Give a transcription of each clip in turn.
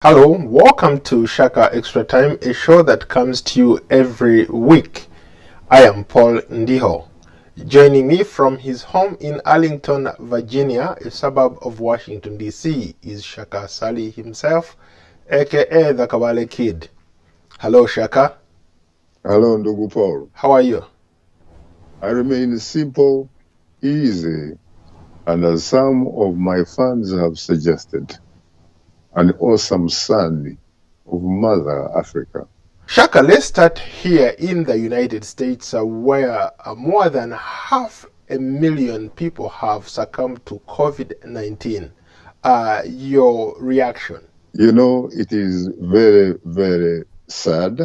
Hello, welcome to Shaka Extra Time, a show that comes to you every week. I am Paul Ndiho. Joining me from his home in Arlington, Virginia, a suburb of Washington, D.C., is Shaka Ssali himself, aka the Kabale Kid. Hello, Shaka. Hello, Ndugu Paul. How are you? I remain simple, easy, and as some of my fans have suggested, an awesome son of Mother Africa. Shaka, let's start here in the United States, where more than 500,000 people have succumbed to COVID-19. Your reaction? You know, it is very, very sad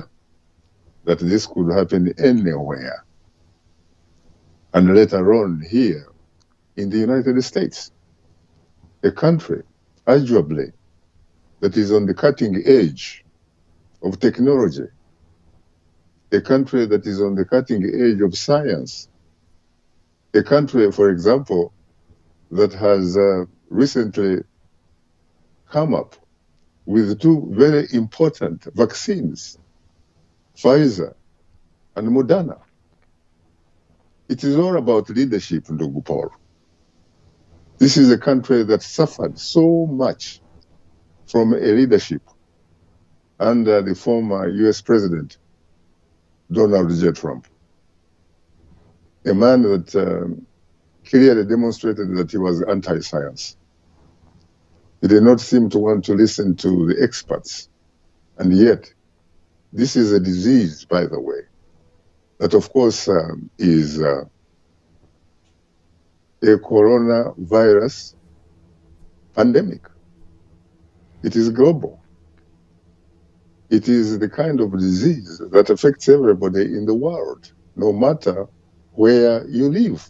that this could happen anywhere, and let alone here in the United States, a country, arguably, that is on the cutting edge of technology, a country that is on the cutting edge of science, a country, for example, that has recently come up with two very important vaccines, Pfizer and Moderna. It is all about leadership, Ndugu Paul. This is a country that suffered so much from a leadership under the former US President, Donald J. Trump, a man that clearly demonstrated that he was anti-science. He did not seem to want to listen to the experts. And yet, this is a disease, by the way, that of course is a coronavirus pandemic. It is global. It is the kind of disease that affects everybody in the world, no matter where you live.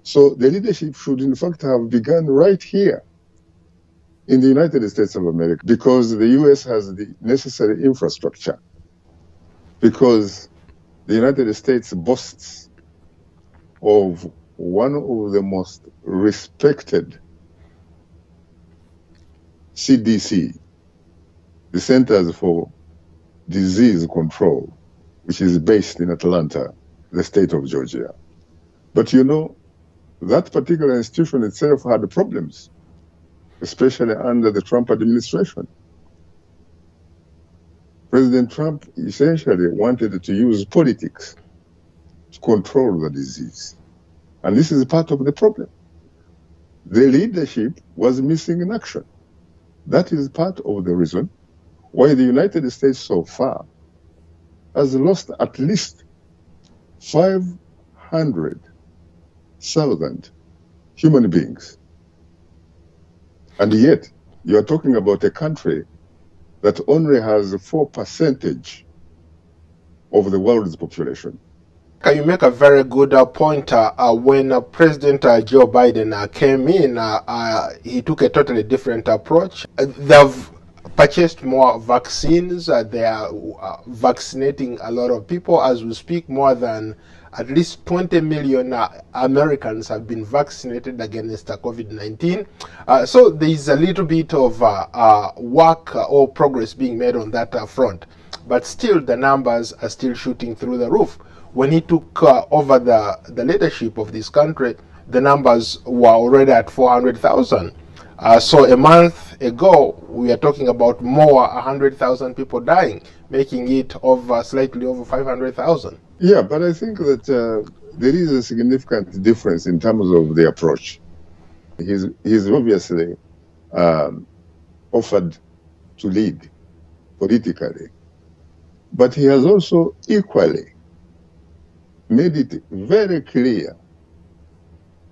So the leadership should in fact have begun right here in the United States of America, because the US has the necessary infrastructure, because the United States boasts of one of the most respected CDC, the Centers for Disease Control, which is based in Atlanta, the state of Georgia. But you know, that particular institution itself had problems, especially under the Trump administration. President Trump essentially wanted to use politics to control the disease. And this is part of the problem. The leadership was missing in action. That is part of the reason why the United States so far has lost at least 500,000 human beings. And yet, you are talking about a country that only has 4% of the world's population. You make a very good point. When President Joe Biden came in, he took a totally different approach. They've purchased more vaccines. They are vaccinating a lot of people. As we speak, more than at least 20 million Americans have been vaccinated against COVID-19. So there is a little bit of work or progress being made on that front. But still, the numbers are still shooting through the roof. When he took over the leadership of this country, the numbers were already at 400,000. So a month ago, we are talking about more 100,000 people dying, making it slightly over 500,000. Yeah, but I think that there is a significant difference in terms of the approach. He's obviously offered to lead politically, but he has also equally made it very clear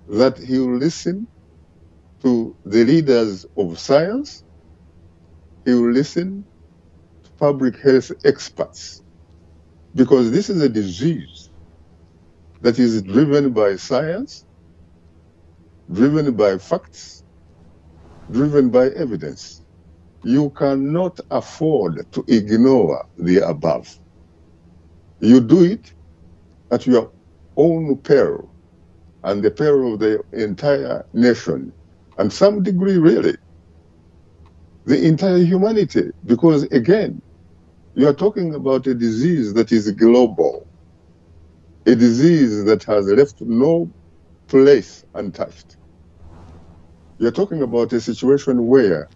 that he will listen to the leaders of science, he will listen to public health experts, because this is a disease that is driven by science, driven by facts, driven by evidence. You cannot afford to ignore the above. You do it at your own peril and the peril of the entire nation, and some degree really the entire humanity, because again, you are talking about a disease that is global, a disease that has left no place untouched. You're talking about a situation where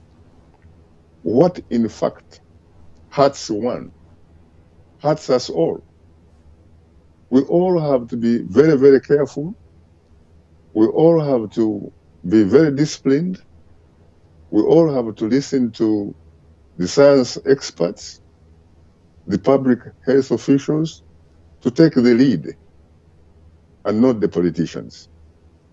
what in fact hurts one, hurts us all. We all have to be very, very careful. We all have to be very disciplined. We all have to listen to the science experts, the public health officials, to take the lead and not the politicians.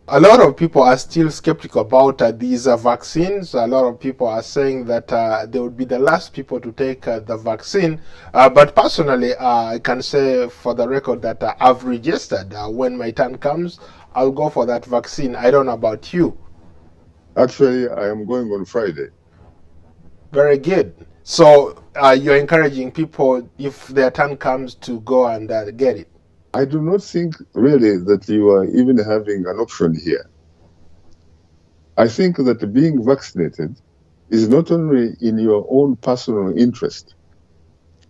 A lot of people are still skeptical about these vaccines. A lot of people are saying that they would be the last people to take the vaccine. But personally, I can say for the record that I've registered. When my turn comes, I'll go for that vaccine. I don't know about you. Actually, I am going on Friday. Very good. So you're encouraging people, if their turn comes, to go and get it. I do not think really that you are even having an option here. I think that being vaccinated is not only in your own personal interest,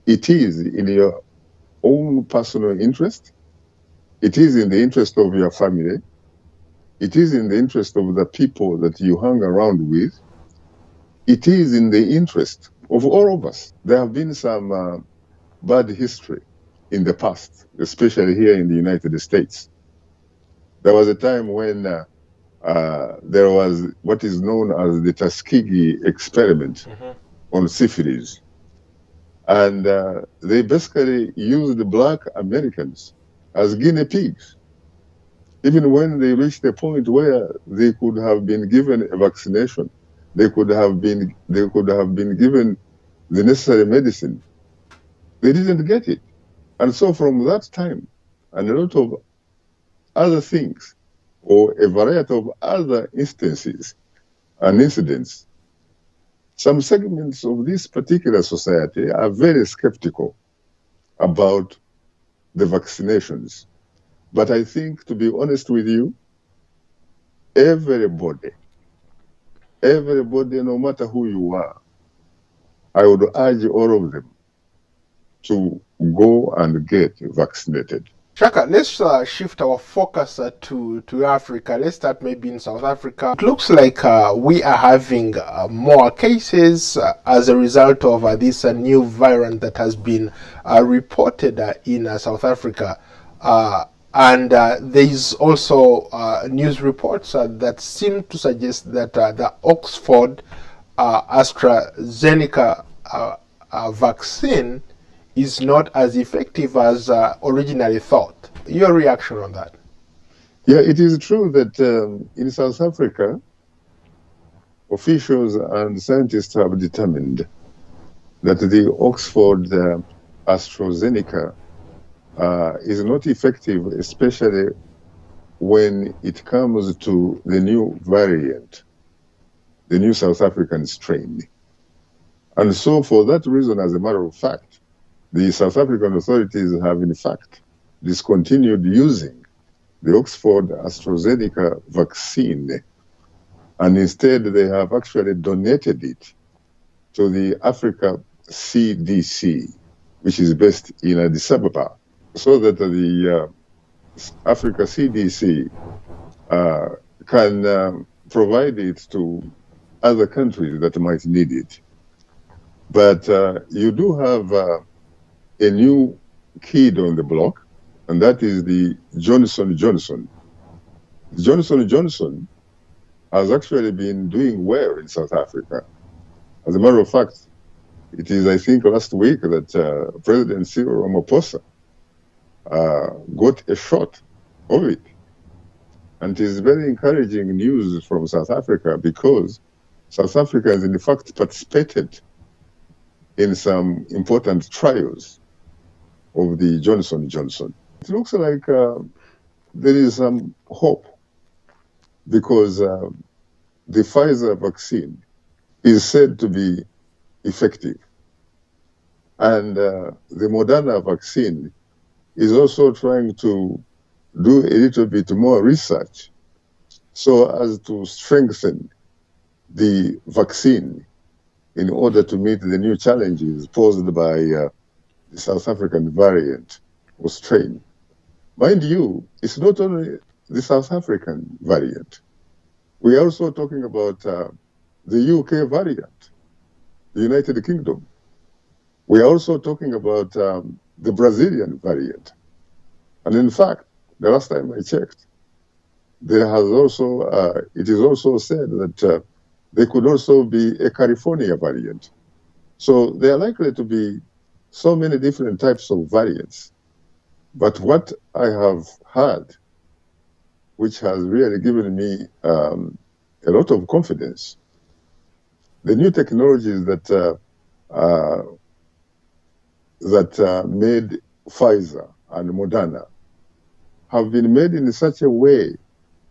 it is in your own personal interest, it is in the interest of your family, it is in the interest of the people that you hang around with, it is in the interest of all of us. There have been some bad history in the past, especially here in the United States. There was a time when there was what is known as the Tuskegee experiment on syphilis. And they basically used black Americans as guinea pigs. Even when they reached a point where they could have been given a vaccination, they could have been given the necessary medicine, they didn't get it. And so from that time, and a lot of other things, or a variety of other instances and incidents, some segments of this particular society are very skeptical about the vaccinations. But I think, to be honest with you, everybody, no matter who you are, I would urge all of them to go and get vaccinated. Shaka, let's shift our focus to Africa. Let's start maybe in South Africa. It looks like we are having more cases as a result of this new variant that has been reported in South Africa. And there is also news reports that seem to suggest that the Oxford AstraZeneca vaccine is not as effective as originally thought. Your reaction on that? Yeah, it is true that in South Africa, officials and scientists have determined that the Oxford AstraZeneca is not effective, especially when it comes to the new variant, the new South African strain. And so for that reason, as a matter of fact, the South African authorities have in fact discontinued using the Oxford AstraZeneca vaccine, and instead they have actually donated it to the Africa CDC, which is based in Addis Ababa, so that the Africa CDC can provide it to other countries that might need it. But you do have a new kid on the block, and that is the Johnson & Johnson. Johnson & Johnson has actually been doing well in South Africa. As a matter of fact, it is, I think, last week that President Cyril Ramaphosa got a shot of it. And it is very encouraging news from South Africa, because South Africa has in fact participated in some important trials of the Johnson & Johnson. It looks like there is some hope, because the Pfizer vaccine is said to be effective. And the Moderna vaccine is also trying to do a little bit more research so as to strengthen the vaccine in order to meet the new challenges posed by the South African variant or strain. Mind you, it's not only the South African variant. We are also talking about the UK variant, the United Kingdom. We are also talking about the Brazilian variant. And in fact, the last time I checked, there has also, it is also said that there could also be a California variant. So there are likely to be so many different types of variants. But what I have heard, which has really given me a lot of confidence, the new technologies that made Pfizer and Moderna have been made in such a way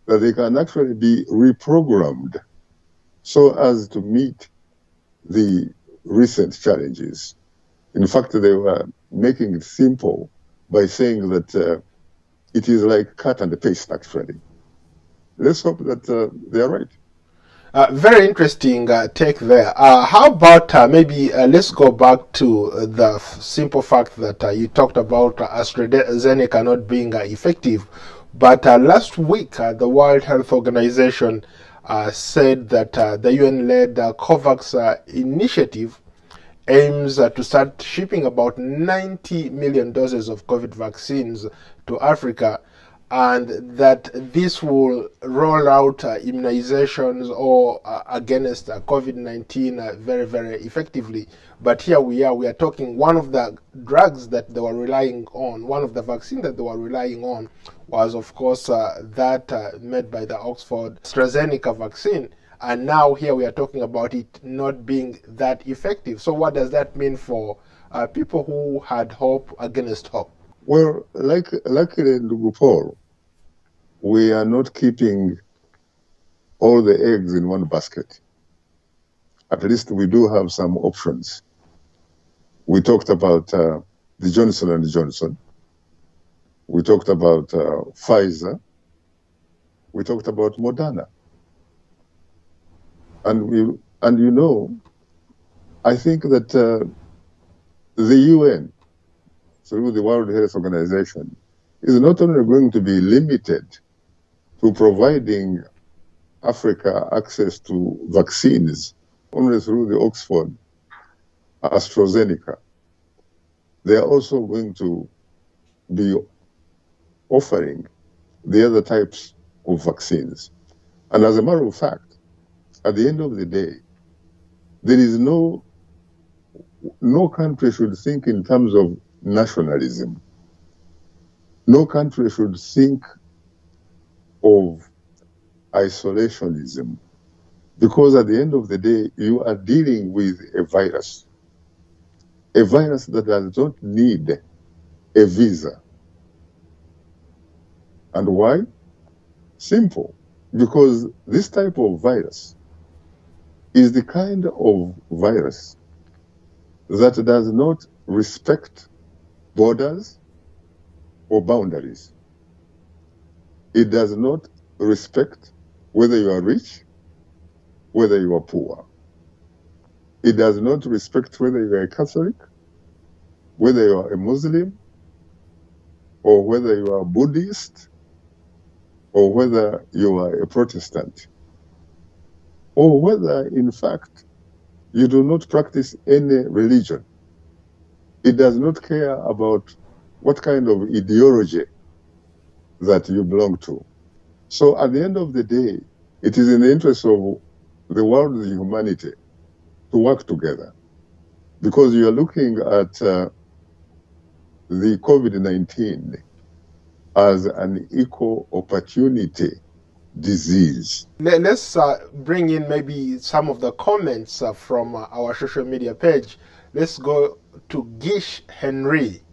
that they can actually be reprogrammed so as to meet the recent challenges. In fact, they were making it simple by saying that it is like cut and paste, actually. Let's hope that they are right. Very interesting take there. How about maybe let's go back to the simple fact that you talked about AstraZeneca not being effective. But last week, the World Health Organization said that the UN-led COVAX initiative aims to start shipping about 90 million doses of COVID vaccines to Africa, and that this will roll out immunizations or against COVID-19 very, very effectively. But here we are talking one of the drugs that they were relying on, one of the vaccines that they were relying on was, of course, that made by the Oxford AstraZeneca vaccine. And now here we are talking about it not being that effective. So what does that mean for people who had hope against hope? Well, luckily in Lugupol, we are not keeping all the eggs in one basket. At least we do have some options. We talked about the Johnson & Johnson. We talked about Pfizer. We talked about Moderna. And you know, I think that the UN, through the World Health Organization, is not only going to be limited to providing Africa access to vaccines only through the Oxford AstraZeneca. They are also going to be offering the other types of vaccines. And as a matter of fact, at the end of the day, there is no country should think in terms of nationalism. No country should think of isolationism, because at the end of the day, you are dealing with a virus that does not need a visa. And why? Simple. Because this type of virus is the kind of virus that does not respect borders or boundaries. It does not respect whether you are rich, whether you are poor. It does not respect whether you are a Catholic, whether you are a Muslim, or whether you are a Buddhist, or whether you are a Protestant, or whether, in fact, you do not practice any religion. It does not care about what kind of ideology that you belong to. So at the end of the day, it is in the interest of the world and humanity to work together, because you are looking at the COVID-19 as an equal opportunity disease. Let's bring in maybe some of the comments from our social media page. Let's go to Gish Henry.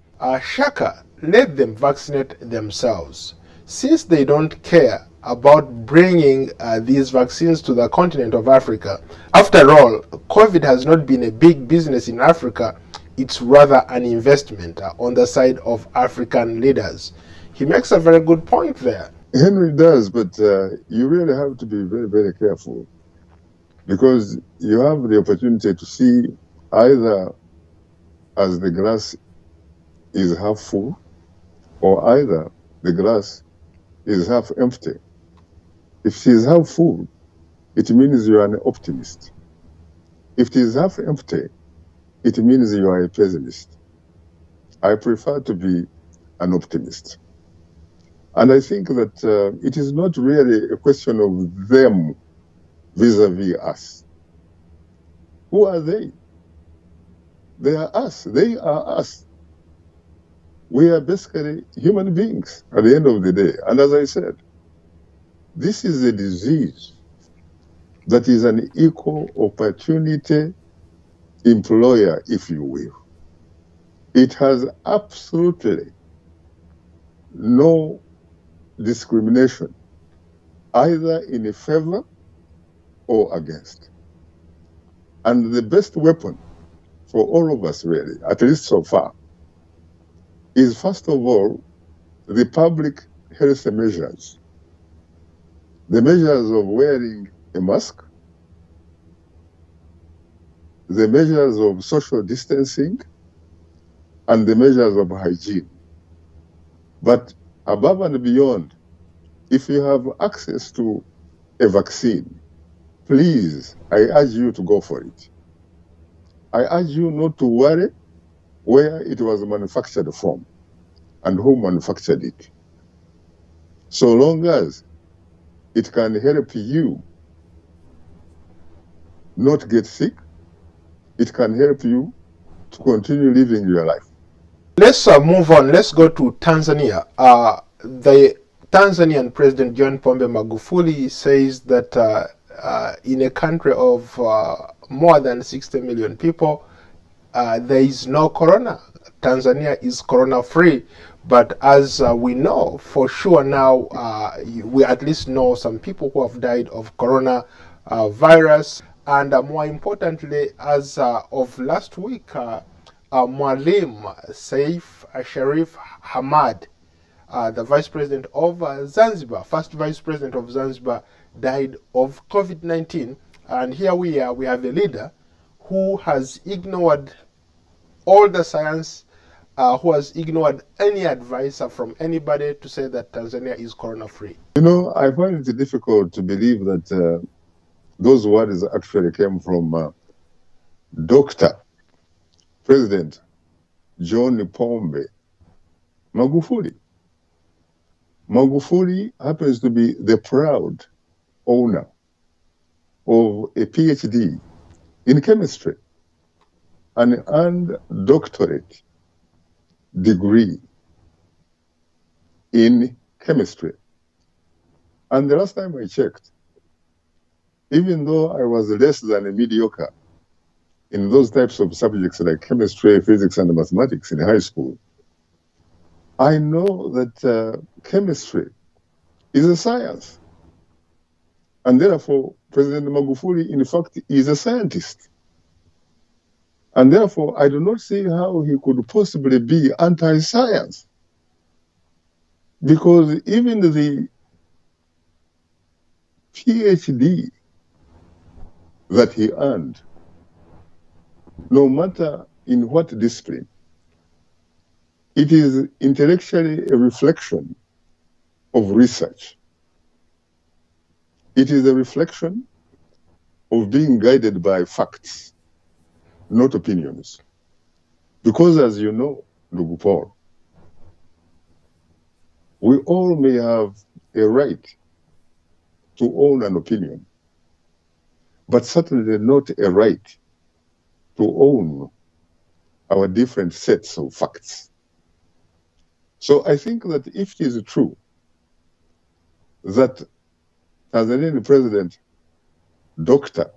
Shaka, let them vaccinate themselves. Since they don't care about bringing these vaccines to the continent of Africa. After all, COVID has not been a big business in Africa. It's rather an investment on the side of African leaders. He makes a very good point there. Henry does, but you really have to be very, very careful. because you have the opportunity to see either as the glass is half full or either the glass is half empty. If it is half full, it means you are an optimist. If it is half empty, it means you are a pessimist. I prefer to be an optimist. And I think that it is not really a question of them vis-a-vis us. Who are they? They are us. They are us. We are basically human beings at the end of the day. And as I said, this is a disease that is an equal opportunity employer, if you will. It has absolutely no discrimination, either in favor or against. And the best weapon for all of us, really, at least so far, is first of all, the public health measures. The measures of wearing a mask, the measures of social distancing, and the measures of hygiene. But above and beyond, if you have access to a vaccine, please, I urge you to go for it. I urge you not to worry where it was manufactured from and who manufactured it. So long as it can help you not get sick, it can help you to continue living your life. Let's move on. Let's go to Tanzania. The Tanzanian President John Pombe Magufuli says that in a country of more than 60 million people, there is no corona. Tanzania is corona-free. But as we know for sure now, we at least know some people who have died of corona virus. And more importantly, as of last week, Mwalim Saif Sharif Hamad, the vice president of Zanzibar, first vice president of Zanzibar, died of COVID-19. And here we are, we have a leader who has ignored all the science, who has ignored any advice from anybody to say that Tanzania is corona-free. You know, I find it difficult to believe that those words actually came from Dr. President John Pombe Magufuli. Magufuli happens to be the proud owner of a PhD in chemistry, an earned doctorate degree in chemistry. And the last time I checked, even though I was less than a mediocre in those types of subjects like chemistry, physics, and mathematics in high school, I know that chemistry is a science. And therefore, President Magufuli, in fact, is a scientist. And therefore, I do not see how he could possibly be anti-science. Because even the PhD that he earned, no matter in what discipline, it is intellectually a reflection of research. It is a reflection of being guided by facts, not opinions. Because as you know, Ndugu Paul, we all may have a right to own an opinion, but certainly not a right to own our different sets of facts. So I think that if it is true that Tanzanian President Dr.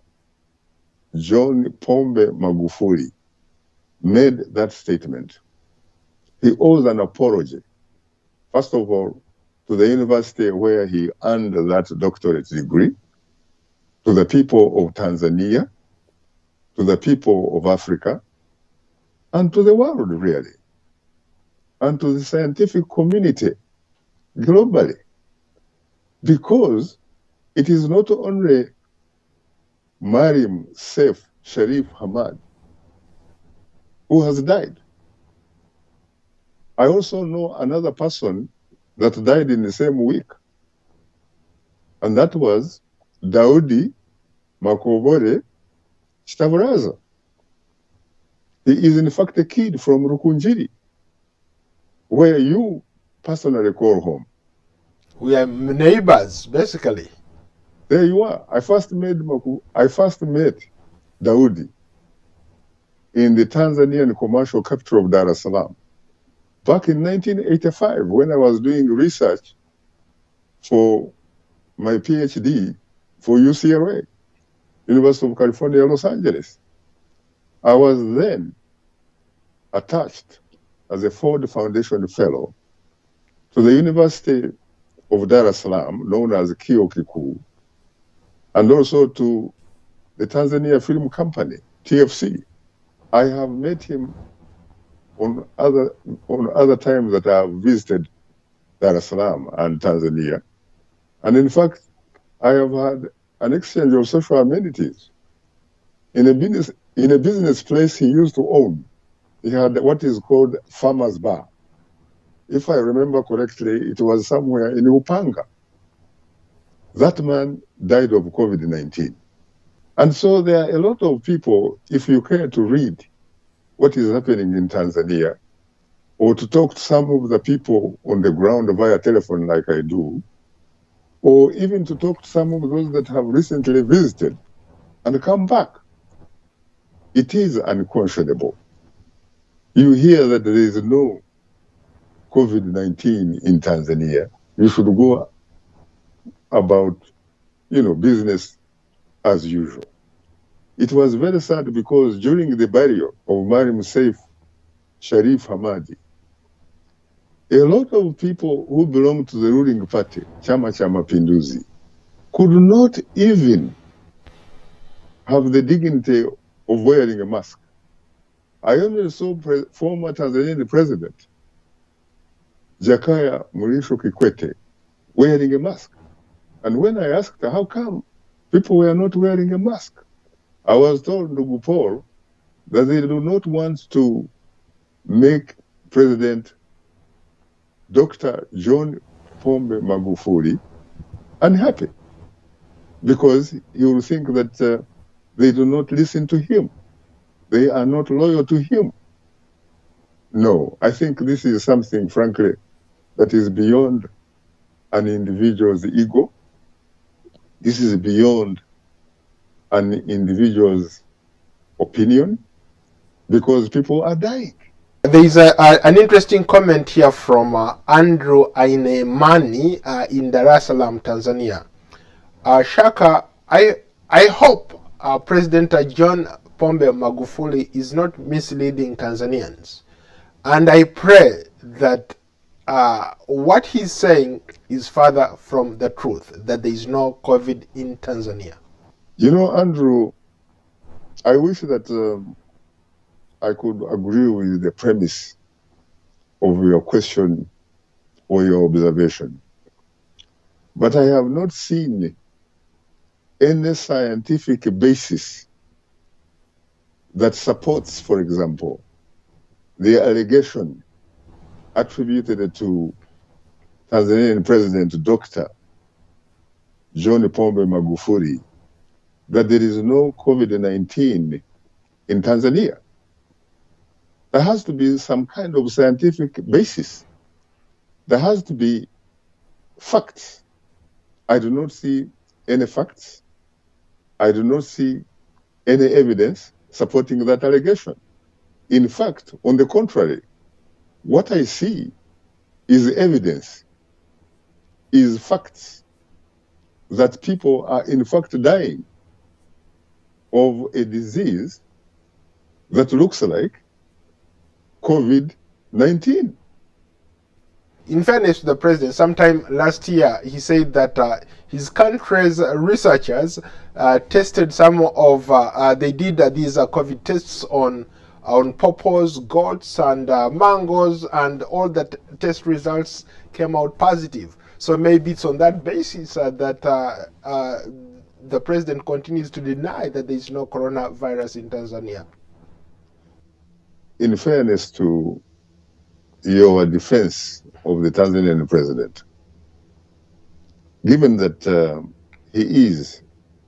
John Pombe Magufuli made that statement, he owes an apology, first of all, to the university where he earned that doctorate degree, to the people of Tanzania, to the people of Africa, and to the world, really, and to the scientific community globally. Because it is not only Mariam Saif Sharif Hamad, who has died. I also know another person that died in the same week, and that was Daudi Makobore Stavraza. He is in fact a kid from Rukunjiri, where you personally call home. We are neighbors, basically. There you are. I first met Daudi in the Tanzanian commercial capital of Dar es Salaam back in 1985 when I was doing research for my PhD for UCLA, University of California, Los Angeles. I was then attached as a Ford Foundation Fellow to the University of Dar es Salaam, known as Kio Kikuu, and also to the Tanzania Film Company, TFC. I have met him on other times that I have visited Dar es Salaam and Tanzania. And in fact, I have had an exchange of social amenities. In a business place he used to own, he had what is called Farmer's Bar. If I remember correctly, it was somewhere in Upanga. That man died of COVID-19. And so there are a lot of people, if you care to read what is happening in Tanzania, or to talk to some of the people on the ground via telephone like I do, or even to talk to some of those that have recently visited and come back, it is unconscionable. You hear that there is no COVID-19 in Tanzania, you should go about, business as usual. It was very sad because during the burial of Mariam Saif Sharif Hamadi, a lot of people who belong to the ruling party, Chama cha Mapinduzi, could not even have the dignity of wearing a mask. I only saw former Tanzanian president, Jakaya Mrisho Kikwete, wearing a mask. And when I asked her, how come people were not wearing a mask? I was told, Ndugu Paul, that they do not want to make President Dr. John Pombe Magufuli unhappy because he will think that they do not listen to him. They are not loyal to him. No, I think this is something, frankly, that is beyond an individual's ego. This is beyond an individual's opinion because people are dying. There is an interesting comment here from Andrew Ainemani in Dar es Salaam, Tanzania. Shaka, I hope President John Pombe Magufuli is not misleading Tanzanians. And I pray that what he's saying is further from the truth, that there is no COVID in Tanzania. Andrew, I wish that I could agree with the premise of your question or your observation. But I have not seen any scientific basis that supports, for example, the allegation attributed to Tanzanian President Dr. John Pombe Magufuli that there is no COVID-19 in Tanzania. There has to be some kind of scientific basis. There has to be facts. I do not see any facts. I do not see any evidence supporting that allegation. In fact, on the contrary, what I see is evidence, is facts that people are in fact dying of a disease that looks like COVID-19. In fairness to the president, sometime last year, he said that his country's researchers tested some of, they did these COVID tests on pawpaws, goats, and mangoes, and all the test results came out positive. So maybe it's on that basis that the president continues to deny that there is no coronavirus in Tanzania. In fairness to your defense of the Tanzanian president, given that he is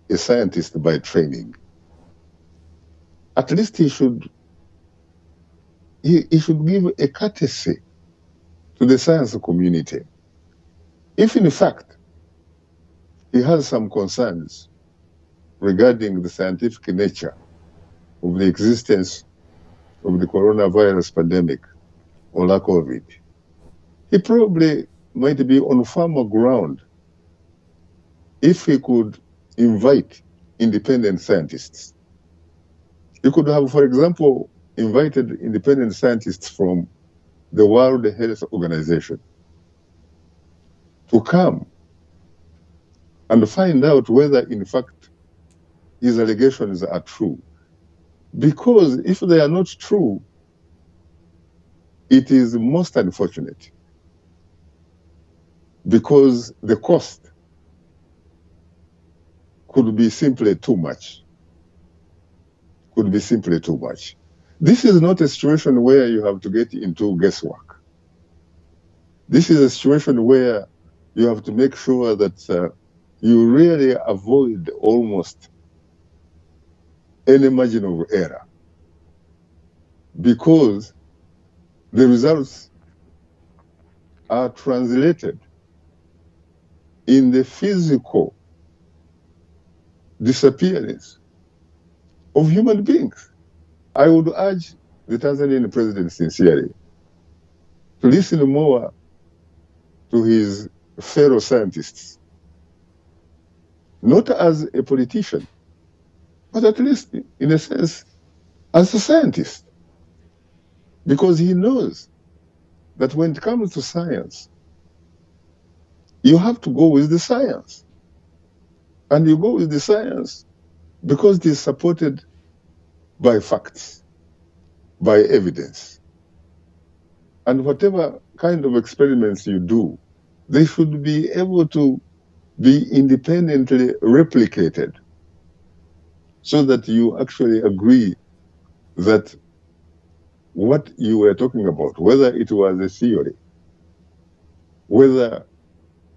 a scientist by training, at least he should give a courtesy to the science community. If in fact he has some concerns regarding the scientific nature of the existence of the coronavirus pandemic or lack of it, he probably might be on firmer ground if he could invite independent scientists. He could have, for example, invited independent scientists from the World Health Organization to come and find out whether, in fact, his allegations are true. Because if they are not true, it is most unfortunate, because the cost could be simply too much. This is not a situation where you have to get into guesswork. This is a situation where you have to make sure that you really avoid almost any margin of error, because the results are translated in the physical disappearance of human beings. I would urge the Tanzanian president sincerely to listen more to his fellow scientists, not as a politician, but at least, in a sense, as a scientist. Because he knows that when it comes to science, you have to go with the science. And you go with the science because it is supported by facts, by evidence. And whatever kind of experiments you do, they should be able to be independently replicated, so that you actually agree that what you were talking about, whether it was a theory, whether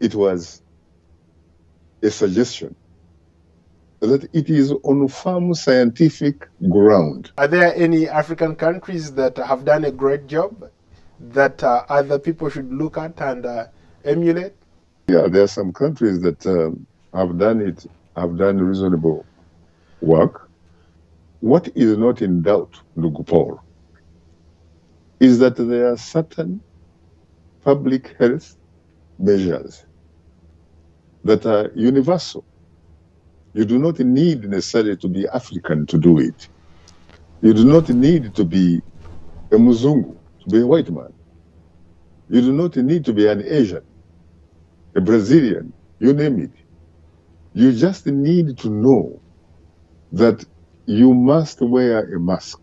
it was a suggestion, that it is on firm scientific ground. Are there any African countries that have done a great job that other people should look at and emulate? Yeah, there are some countries that have done reasonable work. What is not in doubt, ndugu Paul, is that there are certain public health measures that are universal. You do not need necessarily to be African to do it. You do not need to be a Muzungu, to be a white man. You do not need to be an Asian, a Brazilian, you name it. You just need to know that you must wear a mask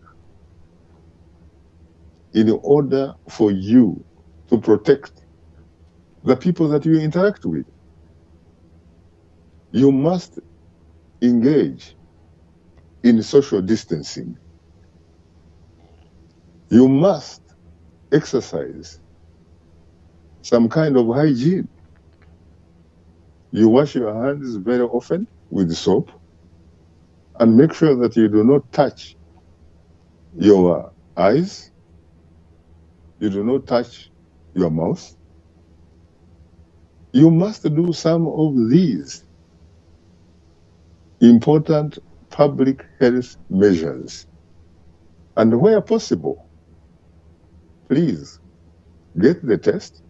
in order for you to protect the people that you interact with. You must engage in social distancing. You must exercise some kind of hygiene. You wash your hands very often with soap, and make sure that you do not touch your eyes, you do not touch your mouth. You must do some of these important public health measures. And where possible, please get the test.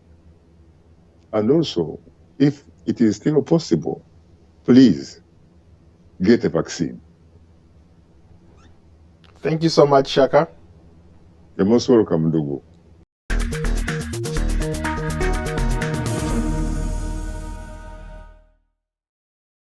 And also, if it is still possible, please get a vaccine. Thank you so much, Shaka. You're most welcome, Ndugu.